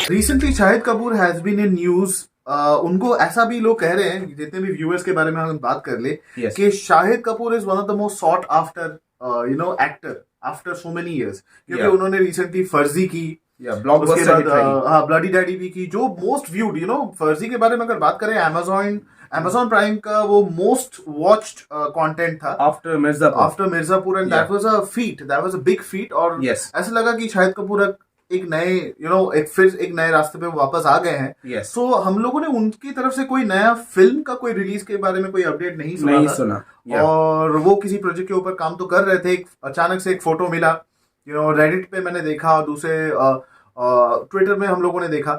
Recently Shahid Kapoor has been in news. उनको ऐसा भी लोग कह रहे हैं, जितने भी व्यूअर्स के बारे में हम बात कर ले, Yes. कि Shahid Kapoor is one of the most sought after actor after so many years, क्योंकि Yeah. उन्होंने रिसेंटली फर्जी की, या उसके ब्लॉकबस्टर बाद हिट रही। हाँ ब्लडी डैडी भी की, जो मोस्ट व्यूड फर्जी के बारे में अगर बात करें, Amazon प्राइम का वो मोस्ट वॉच्ड कंटेंट था after Mirzapur. After Mirzapur, and that was a big feet. और Yes. ऐसा लगा कि शाहिद कपूर एक नए एक नए रास्ते पे वापस आ गए हैं। Yes. सो हम लोगों ने उनकी तरफ से कोई नया फिल्म का कोई रिलीज के बारे में कोई अपडेट नहीं नहीं था। सुना। Yeah. और वो किसी प्रोजेक्ट के ऊपर काम तो कर रहे थे, अचानक से एक फोटो मिला, रेडिट पे मैंने देखा, और दूसरे ट्विटर में हम लोगों ने देखा।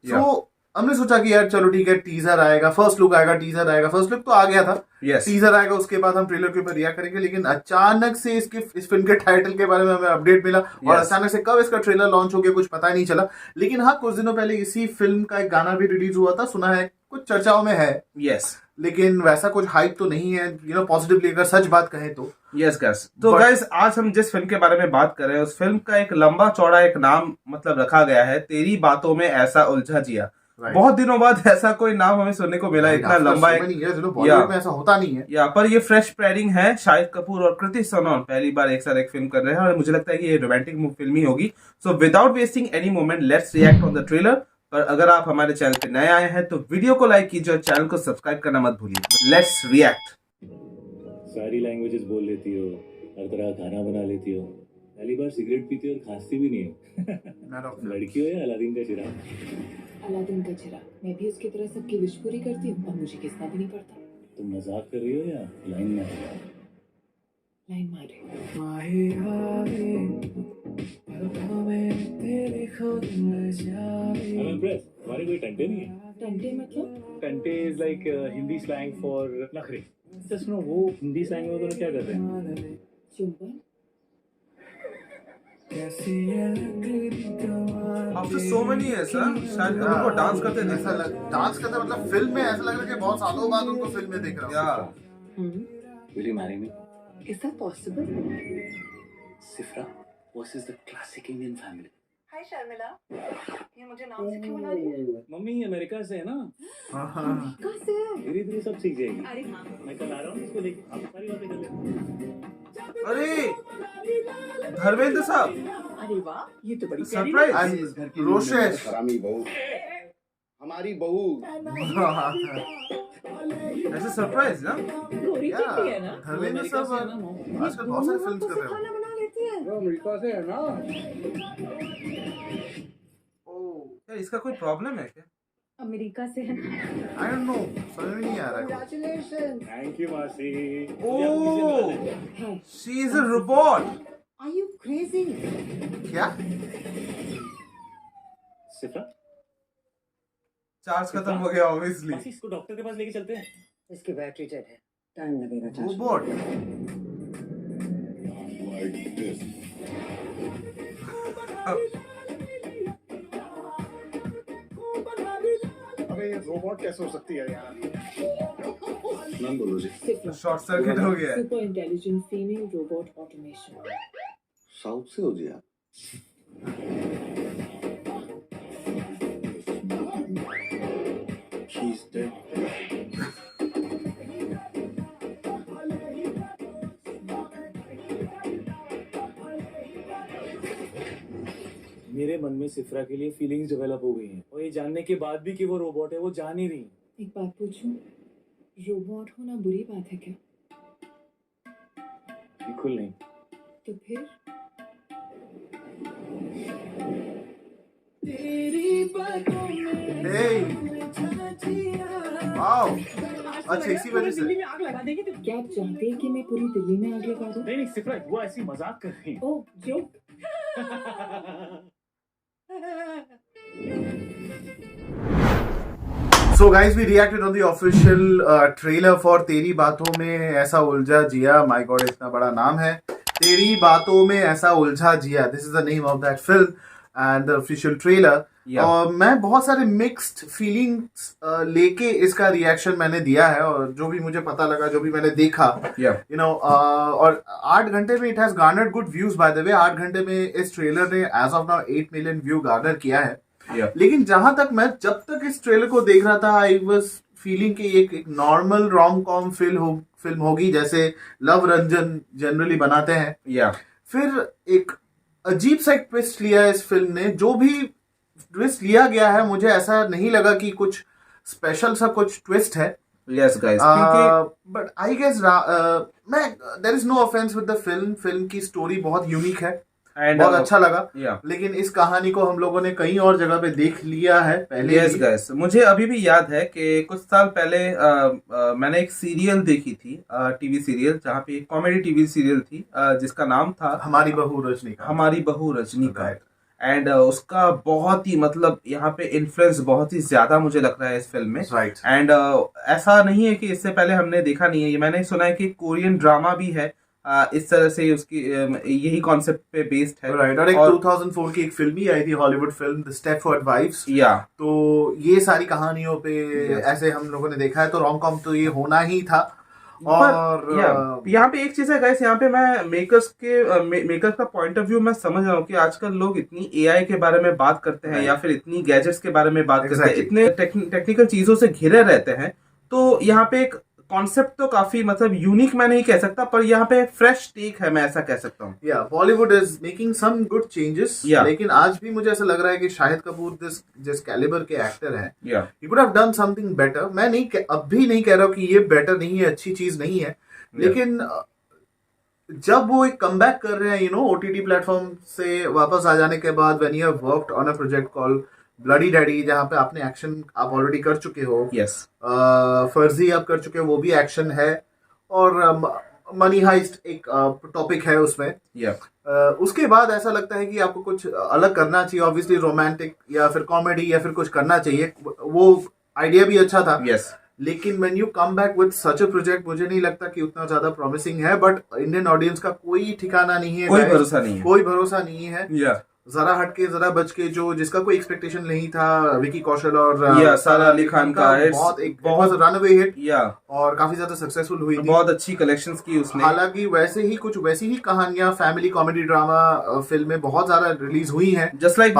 सो हमने सोचा कि यार चलो ठीक है, टीजर आएगा, फर्स्ट लुक तो आ गया था। Yes. टीजर आएगा, उसके बाद हम ट्रेलर के ऊपर रिएक्ट करेंगे, लेकिन अचानक से इस फिल्म के टाइटल के बारे में हमें अपडेट मिला। और अचानक से कब इसका ट्रेलर लॉन्च हो गया कुछ पता ही नहीं चला। लेकिन हाँ, कुछ दिनों पहले इसी फिल्म का एक गाना भी रिलीज हुआ था, सुना है, कुछ चर्चाओं में है। Yes. लेकिन वैसा कुछ हाइप तो नहीं है, पॉजिटिवली अगर सच बात कहें तो। Yes, guys. तो गाइस, आज हम जिस फिल्म के बारे में बात कर रहे हैं, उस फिल्म का एक लंबा चौड़ा एक नाम रखा गया है, तेरी बातों में ऐसा उलझा जिया। बहुत दिनों बाद ऐसा कोई नाम हमें सुनने को मिला, इतना लंबा बॉलीवुड में ऐसा होता नहीं है। या पर ये फ्रेश पेयरिंग है, शाहिद कपूर और कृति सनोन पहली बार एक साथ एक फिल्म कर रहे हैं, और मुझे लगता है कि ये रोमांटिक फिल्म ही होगी। So without wasting any moment, let's react on the trailer. पर अगर आप हमारे चैनल पे नए आए हैं तो वीडियो को लाइक कीजिए और चैनल को सब्सक्राइब करना मत भूलिए। Let's react. सारी लैंग्वेजेस बोल लेती हो, हर तरह का खाना बना लेती हो, पहली बार सिगरेट पीती हो और खांसती भी नहीं हो। लड़की हो या अलादीन का चिराग? अलादीन का चिराग। मैं भी उसकी तरह सबकी विश पूरी करती हूँ और मुझे किसना भी नहीं पड़ता। तुम मजाक कर रही हो या लाइन में? लाइन मारे। हमारे कोई टंटे नहीं है। टंटे मतलब? Tante is like Hindi slang for nakhre. सुनो, वो हिंदी स्लैंग में दोनों क्या कर रहे हैं? चुंबन। After so many years, Shahid Kapoor को डांस करते डांस करते मतलब फिल्म में ऐसा लग रहा है कि बहुत सालों बाद उनको फिल्म में देख रहा हूँ। Will you marry me? Is that possible? Sifra, what is the classic Indian family? हाय शर्मिला, ये मुझे नाम से क्यों बुला रही है? मम्मी अमेरिका से है ना, कहाँ से है? धीरे धीरे सब सीख जाएगी। अरे हाँ। मैं कल आ रहा हूँ इसको लेके, आप सारी बातें कर लेते। अरे धर्मेंद्र साहब, अरे वाह, ये तो बड़ी सरप्राइज। रोशेश हरामी बहू, हमारी बहू। ऐसे सरप्राइज ना। गोरी चिट्टी है ना? धर्मेंद्र साहब आजकल बहुत सारी फिल्म्स कर रहे खाना बना लेती है। वो अमेरिका से है ना। यार इसका कोई प्रॉब्लम है क्या? अमेरिका से है ना? आई डोंट नो, समझ में नहीं आ रहा है। Congratulations. थैंक यू मासी। ओह, है। She is a robot. Are you crazy? क्या? सिफ्रा, चार्ज खत्म हो गया ऑब्वियसली। मासी इसको डॉक्टर के पास लेके चलते हैं। इसकी बैटरी डेड है, टाइम लगेगा। रोबोट? अबे ये रोबोट कैसे हो सकती है यार? नाम बोलो जी। शॉर्ट सर्किट हो गया। Super intelligent female robot automation. South से हो जी आप? She's dead. मेरे मन में सिफ्रा के लिए फीलिंग्स डेवलप हो गई हैं, और ये जानने के बाद भी कि वो रोबोट है, वो जान ही रही। एक बात पूछूं, रोबोट होना बुरी बात है क्या? बिल्कुल नहीं। तो फिर? वाओ, अच्छा इसी वजह से। दिल्ली में आग लगा देंगे तो क्या आप चाहते हैं कि मैं पूरी दिल्ली में आग लगा दूं? नहीं नहीं सिफ्रा, वो ऐसी मजाक कर रही है। ओह, joke. So guys, we reacted on the official trailer for तेरी बातों में ऐसा उलझा जिया। My God, इतना बड़ा नाम है, तेरी बातों में ऐसा उलझा जिया। This is the name of that film. And the official trailer. Yeah. और मैं बहुत सारे मिक्स्ड फीलिंग्स लेके इसका रिएक्शन मैंने दिया है, और जो भी मुझे पता लगा, जो भी मैंने देखा, Yeah. यू नो, और 8 घंटे में it has garnered good views by the way. 8 घंटे में इस ट्रेलर ने as of now 8 million view garner किया है। Yeah. लेकिन जहां तक मैं जब तक इस ट्रेलर को देख रहा था, आई वाज फीलिंग कि एक नॉर्मल रोम कॉम फिल्म होगी जैसे लव रंजन जनरली बनाते हैं। Yeah. फिर एक अजीब सा एक ट्विस्ट लिया है इस फिल्म ने। जो भी ट्विस्ट लिया गया है, मुझे ऐसा नहीं लगा कि कुछ स्पेशल सा कुछ ट्विस्ट है। Yes, guys. क्योंकि बट आई गेस मैं there is no offence with the film की स्टोरी बहुत यूनिक है, and बहुत अच्छा लगा। Yeah. लेकिन इस कहानी को हम लोगों ने कहीं और जगह पे देख लिया है पहले यस ही। गाइस, मुझे अभी भी याद है कि कुछ साल पहले मैंने एक सीरियल देखी थी, टीवी सीरियल, जहाँ पे एक कॉमेडी टीवी सीरियल थी, जिसका नाम था हमारी बहू रजनीकांत। हमारी बहू रजनीकांत। एंड उसका बहुत ही मतलब यहाँ पे इन्फ्लुएंस बहुत ही ज्यादा मुझे लग रहा है इस फिल्म में। राइट। एंड ऐसा नहीं है कि इससे पहले हमने देखा नहीं है, ये मैंने सुना है कि कोरियन ड्रामा भी है, इस तरह से उसकी यही कॉन्सेप्ट पे बेस्ड है। राइट। और एक 2004 की एक फिल्म भी आई थी, हॉलीवुड फिल्म द स्टेपफोर्ड वाइव्स। या तो ये सारी कहानियों पे ऐसे हम लोगों ने देखा है, तो रोम कॉम तो ये होना ही था। और यहाँ पे एक चीज है गाइस, यहाँ पे मैं मेकर्स का पॉइंट ऑफ व्यू मैं समझ रहा हूँ कि आजकल लोग इतनी एआई के बारे में बात करते हैं, या फिर इतनी गैजेट्स के बारे में बात करते हैं, इतने टेक्निकल चीजों से घिरे रहते हैं। तो यहाँ पे एक कॉन्सेप्ट तो काफी मतलब यूनिक मैं नहीं कह सकता, पर यहाँ पे फ्रेश टेक है, मैं ऐसा कह सकता हूँ। या Bollywood is making some good changes. लेकिन आज भी मुझे ऐसा लग रहा है कि शाहिद कपूर जिस कैलिबर के एक्टर हैं, he could have done something better. मैं अब भी नहीं कह रहा हूँ कि ये बेटर नहीं है, अच्छी चीज नहीं है, लेकिन जब वो एक कमबैक कर रहे हैं, यू नो, ओटीटी प्लेटफॉर्म से वापस आ जाने के बाद, when you have worked on a project called bloody daddy, जहाँ पे आपने एक्शन आप ऑलरेडी कर चुके हो। यस। फर्जी आप कर चुके हो, वो भी एक्शन है, और मनी हाइस्ट एक टॉपिक है उसमें। उसके बाद ऐसा लगता है कि आपको कुछ अलग करना चाहिए, ऑब्वियसली रोमांटिक या फिर कॉमेडी या फिर कुछ करना चाहिए। वो आइडिया भी अच्छा था। यस। लेकिन when you come back with such a project, मुझे नहीं लगता कि उतना ज्यादा प्रॉमिसिंग है। बट इंडियन ऑडियंस का कोई ठिकाना नहीं है, कोई भरोसा नहीं है, कोई भरोसा नहीं है। जरा हटके जरा बच के, जिसका कोई एक्सपेक्टेशन नहीं था, विकी कौशल और सारा अली खान का बहुत रनअवे हिट, या और काफी ज्यादा सक्सेसफुल हुई थी, बहुत अच्छी कलेक्शंस की उसने। हालांकि वैसी ही कहानियां फैमिली कॉमेडी ड्रामा फिल्में बहुत ज्यादा रिलीज हुई हैं। जस्ट लाइक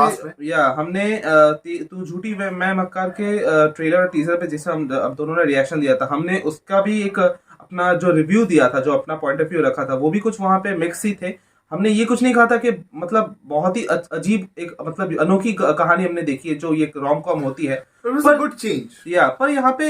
हमने तू झूठी मैं मक्कार के ट्रेलर टीजर पे जिसे हम अब दोनों ने रिएक्शन दिया था, हमने उसका भी एक अपना जो रिव्यू दिया था, जो अपना पॉइंट ऑफ व्यू रखा था, वो भी कुछ वहां पे मिक्स ही थे। हमने ये कुछ नहीं कहा था कि मतलब बहुत ही अजीब एक मतलब अनोखी कहानी हमने देखी है जो ये रोम कॉम होती है, पर गुड चेंज। पर यहाँ पे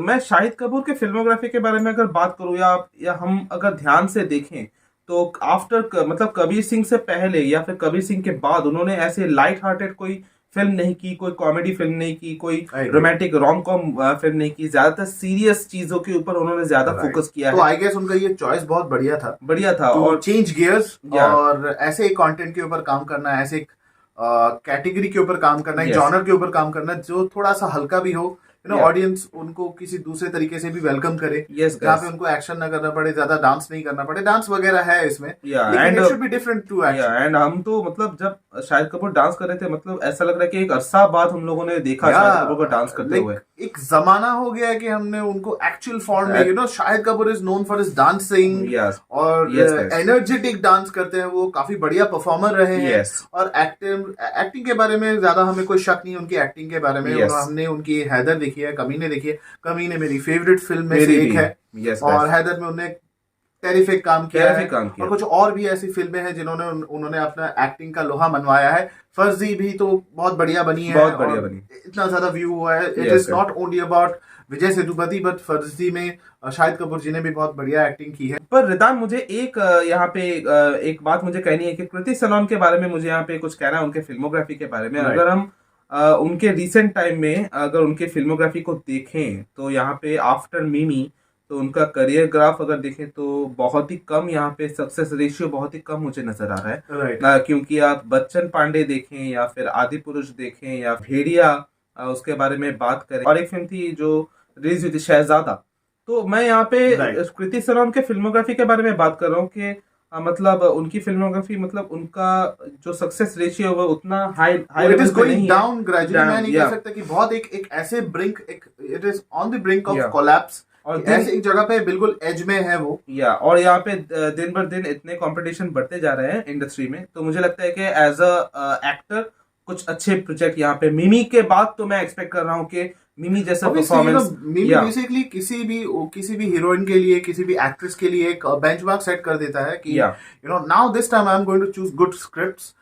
मैं शाहिद कपूर के फिल्मोग्राफी के बारे में अगर बात करूँ, या हम अगर ध्यान से देखें, तो आफ्टर मतलब कबीर सिंह से पहले या फिर कबीर सिंह के बाद उन्होंने ऐसे लाइट हार्टेड कोई फिल्म नहीं की, कोई कॉमेडी फिल्म नहीं की, कोई रोमांटिक रोम कॉम फिल्म नहीं की। ज्यादातर सीरियस चीजों के ऊपर उन्होंने ज्यादा फोकस किया तो आई गेस उनका ये चॉइस बहुत बढ़िया था और चेंज गियर्स, और ऐसे एक कंटेंट के ऊपर काम करना, ऐसे एक कैटेगरी के ऊपर काम करना, एक जॉनर के ऊपर काम करना जो थोड़ा सा हल्का भी हो, यू नो, ऑडियंस उनको किसी दूसरे तरीके से भी वेलकम करे, जहाँ पे उनको एक्शन ना करना पड़े, ज्यादा डांस नहीं करना पड़े। डांस वगैरह है इसमें, लेकिन it should be different to action. And हम तो मतलब जब शाहिद कपूर डांस कर रहे थे, मतलब ऐसा लग रहा है कि एक अरसा बाद हम लोगों ने देखा शाहिद कपूर को डांस करते हुए। एक जमाना हो गया है कि हमने उनको एक्चुअल फॉर्म में, you know, Shahid Kapoor is known for his dancing, और एनर्जेटिक डांस करते हैं, वो काफी बढ़िया परफॉर्मर रहे हैं। और एक्टिंग के बारे में ज्यादा हमें कोई शक नहीं, उनकी एक्टिंग के बारे में। हमने उनकी हैदर देखी है, कमीने देखी है। कमीने मेरी फेवरेट फिल्म में से एक है, और हैदर में उन्होंने टेरिफिक काम किया है। और कुछ और भी ऐसी फिल्में हैं जिन्होंने उन्होंने अपना एक्टिंग का लोहा मनवाया है। फर्जी भी तो बहुत बढ़िया बनी है, बहुत बढ़िया बनी, इतना ज्यादा व्यू हुआ है। It is not only about Vijay Sethupathi, but फर्जी में शाहिद कपूर जी ने भी बहुत बढ़िया एक्टिंग की है। पर रिदान, मुझे एक यहाँ पे एक बात मुझे कहनी है कि कृति सनोन के बारे में मुझे यहाँ पे कुछ कहना है, उनके फिल्मोग्राफी के बारे में। अगर हम उनके रिसेंट टाइम में अगर उनके फिल्मोग्राफी को देखें, तो यहाँ पे आफ्टर मिमी, तो उनका करियर ग्राफ अगर देखें तो बहुत ही कम, यहाँ पे सक्सेस रेशियो बहुत ही कम मुझे नजर आ रहा है। क्योंकि आप बच्चन पांडे देखें, या फिर आदि पुरुष देखें, या भेड़िया, उसके बारे में बात करें, और एक फिल्म थी जो रिलीज हुई थी शहजादा। तो मैं यहाँ पे कृति सनोन के फिल्मोग्राफी के बारे में बात कर रहा हूँ कि मतलब उनकी फिल्मोग्राफी, मतलब उनका जो सक्सेस रेशियो है वो उतना हाई इट लेवल इज पे गोइंग नहीं है। Down gradually. मैं नहीं कह yeah. सकता कि बहुत एक ऐसे ब्रिंक, एक it is on the brink of Yeah. Collapse, और ऐसे एक जगह पे बिल्कुल एज में है वो। और यहाँ पे दिन भर दिन इतने कंपटीशन बढ़ते जा रहे हैं इंडस्ट्री में, तो मुझे लगता है कि एज अ एक्टर कुछ अच्छे प्रोजेक्ट यहाँ पे, मिमी के बाद तो मैं एक्सपेक्ट कर रहा हूँ कि मिमी जैसा परफॉर्मेंस, मिमी बेसिकली किसी भी हीरोइन के लिए, किसी भी एक्ट्रेस के लिए एक बेंचमार्क सेट कर देता है कि you know now this time I am going to choose good scripts.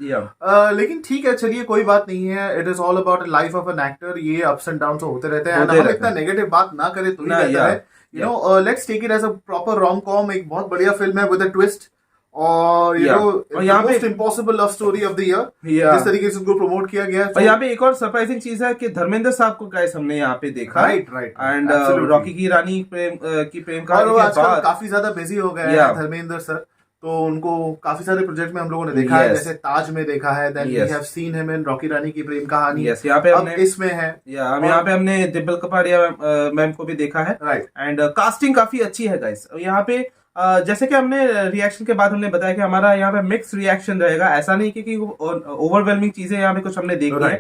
लेकिन ठीक है, चलिए कोई बात नहीं है। It is all about life of an actor, ये अप्स एंड डाउन होते रहते हैं। हम इतना नेगेटिव बात ना करें तो ही रहता है। You know let's take it as a proper rom com, एक बहुत बढ़िया फिल्म है विद अ ट्विस्ट, और यू नो यहाँ पे most impossible love story of the year, जिस तरीके से उसको प्रमोट किया गया है। और यहाँ पे एक और सरप्राइजिंग चीज है कि धर्मेंद्र साहब को गाइस हमने यहाँ पे देखा, राइट एंड रॉकी की रानी प्रेम कहानी और के आजकल बाद काफी ज्यादा बिजी हो गए हैं धर्मेंद्र सर, तो उनको काफी सारे प्रोजेक्ट में हम लोगों ने देखा है, जैसे ताज में देखा है, then we have seen him in Rocky Rani ki Prem कहानी, यहाँ पे हमने इसमें है, यहाँ पे हमने डिम्पल कपाड़िया मैम को भी देखा है, राइट। एंड कास्टिंग काफी अच्छी है गाइस यहाँ पे। जैसे कि हमने रिएक्शन के बाद हमने बताया कि हमारा यहाँ पे मिक्स रिएक्शन रहेगा, ऐसा नहीं कि ओवरवेलमिंग चीजें यहाँ पे कुछ हमने देखी है,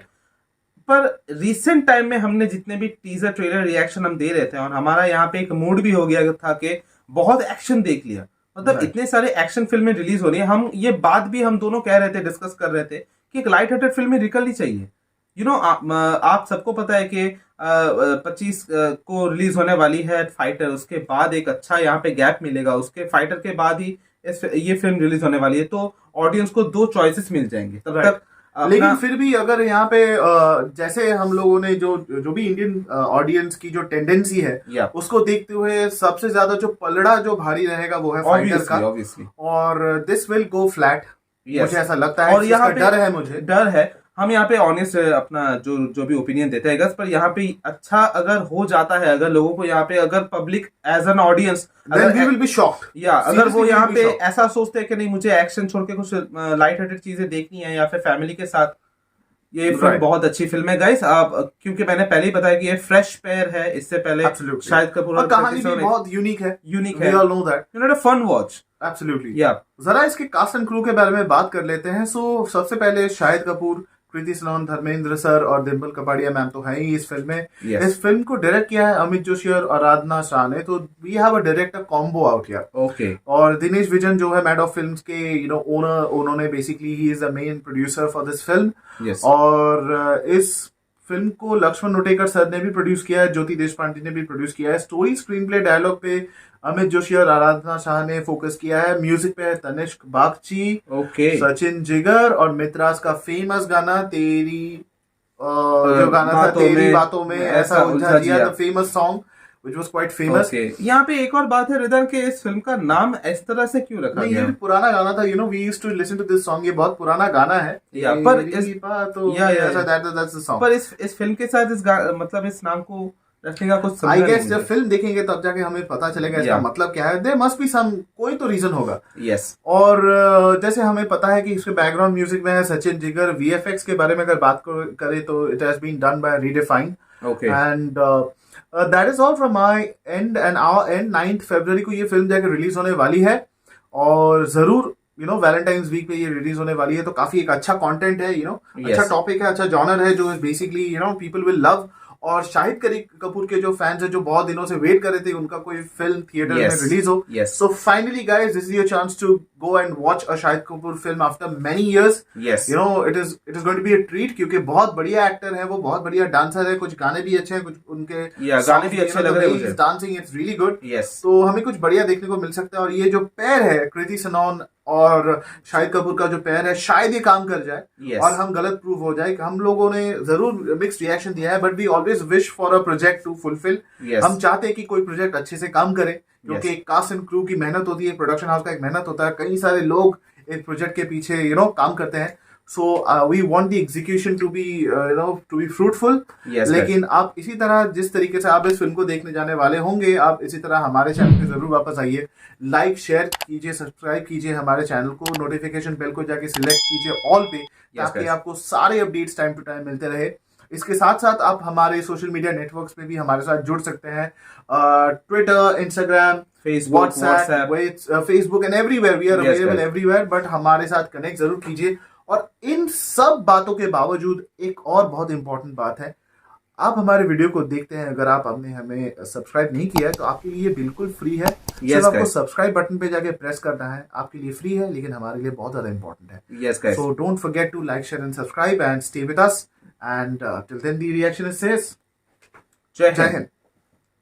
पर रिसेंट टाइम में हमने जितने भी टीजर ट्रेलर रिएक्शन हम दे रहे थे, और हमारा यहाँ पे एक मूड भी हो गया था कि बहुत एक्शन देख लिया, मतलब इतने सारे एक्शन फिल्में रिलीज हो रही है। हम ये बात भी हम दोनों कह रहे थे, डिस्कस कर रहे थे कि एक लाइट हार्टेड फिल्म निकलनी चाहिए। यू नो आप सबको पता है कि 25 को रिलीज होने वाली है फाइटर, उसके बाद एक अच्छा यहाँ पे गैप मिलेगा, उसके फाइटर के बाद ही ये फिल्म रिलीज होने वाली है, तो ऑडियंस को 2 चॉइसेस मिल जाएंगे तब तक। लेकिन फिर भी अगर यहाँ पे जैसे हम लोगों ने जो भी इंडियन ऑडियंस की जो टेंडेंसी है उसको देखते हुए सबसे ज्यादा जो पलड़ा जो भारी रहेगा वो है फाइटर का, और दिस विल गो फ्लैट, मुझे ऐसा लगता है। और यहाँ पे डर है हम यहाँ पे ऑनेस्ट अपना जो भी ओपिनियन देते हैं, पर यहाँ पे अच्छा अगर हो जाता है, अगर लोगों को यहाँ पे, अगर पब्लिक एज एन ऑडियंस अगर वो यहाँ पे ऐसा सोचते हैं कि नहीं मुझे एक्शन छोड़ के कुछ लाइट हार्टेड चीजें देखनी है या फिर फैमिली के साथ, ये फिल्म बहुत अच्छी फिल्म है गाइस। आप क्योंकि मैंने पहले ही बताया कि ये फ्रेश पेयर है, इससे पहले शाहिद कपूर और कहानी भी बहुत यूनिक है। We all know that. You know, a fun watch. Absolutely. Yeah. जरा इसके कास्ट एंड क्रू के बारे में बात कर लेते हैं। सो सबसे पहले शाहिद कपूर, कृति सनोन, धर्मेंद्र सर और डिम्पल कपाड़िया मैम तो है ही इस फिल्म में। इस फिल्म को डायरेक्ट किया है अमित जोशी और आराधना शाह ने, तो we have a director combo out here. Okay. और दिनेश विजन जो है मैड ऑफ फिल्म्स के यू नो ओनर, उन्होंने बेसिकली ही is the main producer for this film. और इस फिल्म को लक्ष्मण नोटेकर सर ने भी प्रोड्यूस किया है, ज्योति देशपांडे ने भी प्रोड्यूस किया है। स्टोरी, स्क्रीन प्ले, डायलॉग पे अमित जोशी और आराधना शाह ने फोकस किया है। म्यूजिक पे है तनिष्क बागची, सचिन जिगर और मित्रास का फेमस गाना तेरी जो गाना था तेरी बातों में ऐसा उलझा दिया, the famous song which was quite famous. यहाँ पे एक और बात है रिदन के इस फिल्म का नाम इस तरह से क्यों रखा गया? ये पुराना गाना था, you know, we used to listen to this song, ये बहुत पुराना गाना है। पर इस फिल्म के साथ मतलब इस नाम को रखने का कुछ आई गेस जब फिल्म देखेंगे तब जाके हमें पता चलेगा इसका मतलब क्या है। देयर मस्ट बी सम, कोई तो रीजन होगा। और जैसे हमें पता है कि इसके बैकग्राउंड म्यूजिक में है सचिन जिगर। वीएफएक्स के बारे में अगर बात करें तो it has been done by redefine, and that is all from my end and our end. 9 फरवरी को ये फिल्म जाके रिलीज होने वाली है, और जरूर यू नो वैलेंटाइंस वीक पे ये रिलीज होने वाली है, तो काफी एक अच्छा कंटेंट है, यू नो अच्छा टॉपिक है, अच्छा जॉनर है जो basically you know people will love. और शाहिद कपूर के जो फैंस है जो बहुत दिनों से वेट कर रहे थे उनका कोई फिल्म थिएटर में रिलीज हो, so finally guys this is your chance to go and watch a Shahid Kapoor film after many years. You know it is going to be a treat, क्योंकि बहुत बढ़िया एक्टर है वो, बहुत बढ़िया डांसर है, कुछ गाने भी अच्छे हैं, कुछ उनके गाने भी अच्छे लग रहे हैं, डांसिंग इट्स रियली गुड। तो हमें कुछ बढ़िया देखने को मिल सकता है। और ये जो पेयर है कृति सनोन और शाहिद कपूर का जो पेयर है, शायद ये काम कर जाए और हम गलत प्रूव हो जाए। हम लोगों ने जरूर मिक्स्ड रिएक्शन दिया है, but we always wish for a project to fulfil. हम चाहते हैं कि कोई प्रोजेक्ट अच्छे से काम करे, क्योंकि एक कास्ट एंड क्रू की मेहनत होती है, प्रोडक्शन हाउस का एक मेहनत होता है, कई सारे लोग एक प्रोजेक्ट के पीछे यू नो काम करते हैं। So we want the execution to be you know to be fruitful. लेकिन आप इसी तरह जिस तरीके से आप इस फिल्म को देखने जाने वाले होंगे, आप इसी तरह हमारे चैनल पे जरूर वापस आइए, लाइक शेयर कीजिए, सब्सक्राइब कीजिए हमारे चैनल को, नोटिफिकेशन बेल को जाके सिलेक्ट कीजिए ऑल पे, ताकि आपको सारे अपडेट्स टाइम टू टाइम मिलते रहे। इसके साथ साथ आप हमारे सोशल मीडिया नेटवर्क्स पे भी हमारे साथ जुड़ सकते हैं, Twitter, Instagram, Facebook, WhatsApp, Facebook and everywhere, we are Yes, available guys. Everywhere. But हमारे साथ कनेक्ट जरूर कीजिए। और इन सब बातों के बावजूद एक और बहुत इंपॉर्टेंट बात है, आप हमारे वीडियो को देखते हैं, अगर आप आपने हमें सब्सक्राइब नहीं किया है तो आपके लिए बिल्कुल फ्री है। सिर्फ आपको guys. सब्सक्राइब बटन पे जाके प्रेस करना है, आपके लिए फ्री है, लेकिन हमारे लिए बहुत ज्यादा इंपॉर्टेंट है। Yes, guys. So don't forget to like, share and subscribe and stay with us. And till then the reaction is says Jai Jai Hind. Hind.